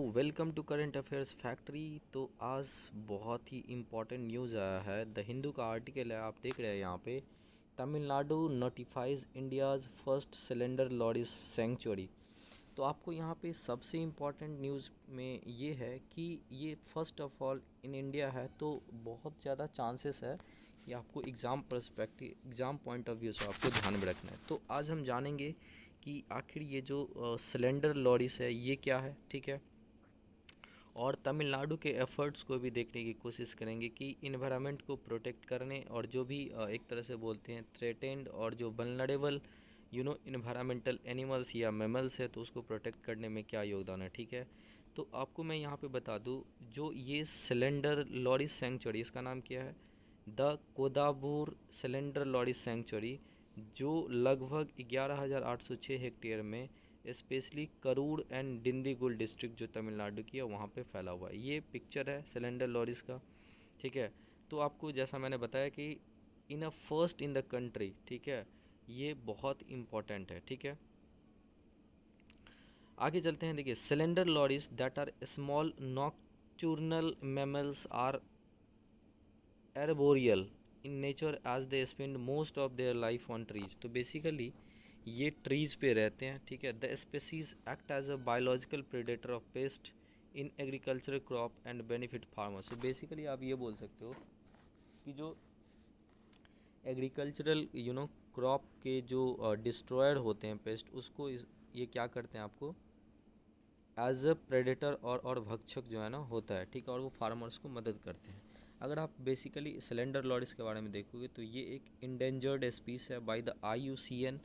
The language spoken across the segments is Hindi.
Welcome to current affairs factory. तो आज बहुत ही इम्पोर्टेंट न्यूज़ आया है। द हिंदू का आर्टिकल है, आप देख रहे हैं यहाँ पे। Tamil Nadu notifies India's first slender lorises sanctuary. तो आपको यहाँ पे सबसे इम्पॉर्टेंट न्यूज़ में ये है कि ये first of all in India है, तो बहुत ज़्यादा चांसेस है कि आपको एग्ज़ाम पॉइंट ऑफ व्यू से आपको ध्यान में रखना है। तो आज हम जानेंगे कि आखिर ये जो सिलेंडर लॉरीज है ये क्या है, ठीक है। और तमिलनाडु के एफ़र्ट्स को भी देखने की कोशिश करेंगे कि इन्वायरमेंट को प्रोटेक्ट करने और जो भी एक तरह से बोलते हैं थ्रेटेंड और जो वल्नरेबल इन्वायरमेंटल एनिमल्स या मैमल्स है, तो उसको प्रोटेक्ट करने में क्या योगदान है, ठीक है। तो आपको मैं यहाँ पे बता दूँ, जो ये सिलेंडर लॉरीज सेंचुरी, इसका नाम क्या है, द कोदाबूर सिलेंडर लॉरीज सेंचुरी, जो लगभग 11,806 हेक्टेयर में specially Karur and Dindigul district जो तमिलनाडु की है वहाँ पे फैला हुआ है। ये पिक्चर है सिलेंडर लॉरीज का, ठीक है। तो आपको जैसा मैंने बताया कि in a first in the country, ठीक है, ये बहुत इम्पॉर्टेंट है, ठीक है। आगे चलते हैं। देखिए, slender lorises that are small nocturnal mammals are arboreal in nature as they spend most of their life on trees. तो बेसिकली ये ट्रीज़ पे रहते हैं, ठीक है। The species act as a biological predator of pest in agricultural crop and benefit farmers. तो बेसिकली आप ये बोल सकते हो कि जो एग्रीकल्चरल क्रॉप के जो डिस्ट्रॉयड होते हैं पेस्ट, उसको ये क्या करते हैं, आपको एज अ प्रेडेटर और भक्षक जो है ना होता है, ठीक है। और वो फार्मर्स को मदद करते हैं। अगर आप बेसिकली सिलेंडर लॉरीज के बारे में देखोगे तो ये एक इंडेंजर्ड स्पीस है बाय द IUCN,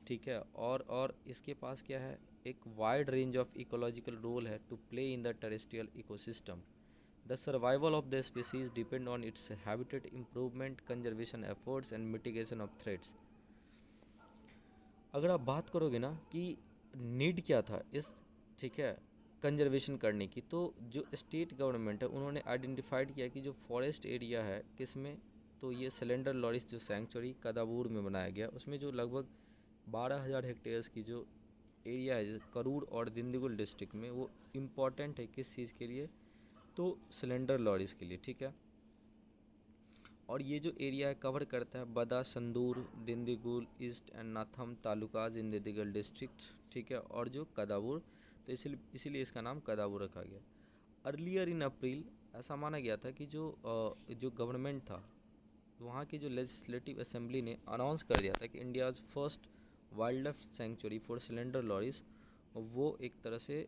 ठीक है। और इसके पास क्या है, एक wide range of ecological role है to play in the terrestrial ecosystem. The survival of the species depend on its habitat improvement, conservation efforts and mitigation of threats. अगर आप बात करोगे ना कि नीड क्या था इस, ठीक है, कंजर्वेशन करने की, तो जो स्टेट गवर्नमेंट है उन्होंने आइडेंटिफाइड किया कि जो फॉरेस्ट एरिया है किसमें, तो ये सिलेंडर लॉरीज जो सेंचुरी कदाबूर में बनाया गया, उसमें जो लगभग 12,000 हेक्टेयर्स की जो एरिया है करूर और दिंडीगुल डिस्ट्रिक्ट में, वो इम्पॉर्टेंट है किस चीज़ के लिए, तो सिलेंडर लॉरीज के लिए, ठीक है। और ये जो एरिया है कवर करता है Vedasandur, Dindigul east and Natham talukas in Dindigul district, ठीक है। और जो कदाबूर, तो इसीलिए इसका नाम कदाबूर रखा गया। अर्लियर इन अप्रैल ऐसा माना गया था कि जो गवर्नमेंट था वहाँ की जो लेजिस्लेटिव असेंबली ने अनाउंस कर दिया था कि India's first wild life sanctuary for cylinder lorries, वो एक तरह से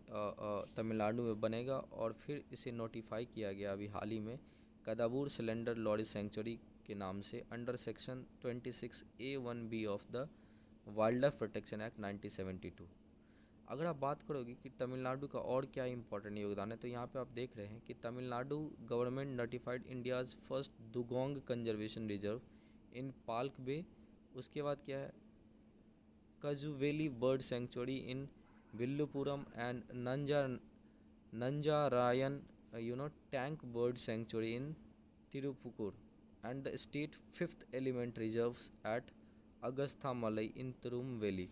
तमिलनाडु में बनेगा। और फिर इसे नोटिफाई किया गया अभी हाल ही में कदाबूर सिलेंडर लॉरीज सेंचुरी के नाम से under section 26A(1)(b of the wild life protection act 1972। अगर आप बात करोगे कि तमिलनाडु का और क्या इंपॉर्टेंट योगदान है, तो यहाँ पे आप देख रहे हैं कि Tamil Nadu government notified India's first dugong conservation reserve in Palk Bay. उसके बाद क्या है, Kazhuveli bird sanctuary in Villupuram and Nanjarayan tank bird sanctuary in Tiruppur and the state fifth element reserve at Agasthyamalai in Tirunelveli.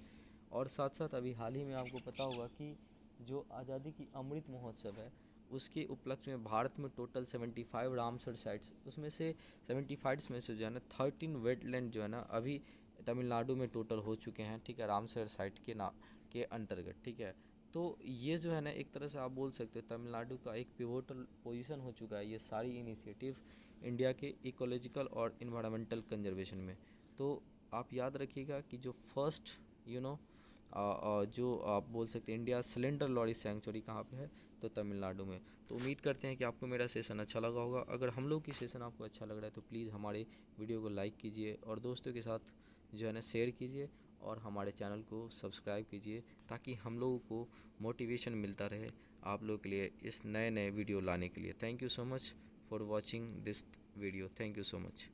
और साथ साथ अभी हाल ही में आपको पता होगा कि जो आज़ादी की अमृत महोत्सव है, उसके उपलक्ष्य में भारत में टोटल 75 रामसर साइट्स, उसमें से 75 में से जो है ना 13 वेटलैंड जो है ना अभी तमिलनाडु में टोटल हो चुके हैं, ठीक है, रामसर साइट के अंतर्गत, ठीक है। तो ये जो है ना एक तरह से आप बोल सकते हो तमिलनाडु का एक पिवोटल पोजीशन हो चुका है ये सारी इनिशिएटिव इंडिया के इकोलॉजिकल और इन्वायरमेंटल कंजर्वेशन में। तो आप याद रखिएगा कि जो फर्स्ट जो आप बोल सकते हैं इंडिया सिलेंडर लॉरीज सेंचुरी कहाँ पे है, तो तमिलनाडु में। तो उम्मीद करते हैं कि आपको मेरा सेशन अच्छा लगा होगा। अगर हम लोग की सेशन आपको अच्छा लग रहा है तो प्लीज़ हमारे वीडियो को लाइक कीजिए और दोस्तों के साथ जो है ना शेयर कीजिए और हमारे चैनल को सब्सक्राइब कीजिए, ताकि हम लोगों को मोटिवेशन मिलता रहे आप लोगों के लिए इस नए वीडियो लाने के लिए। Thank you so much for watching this video. Thank you so much.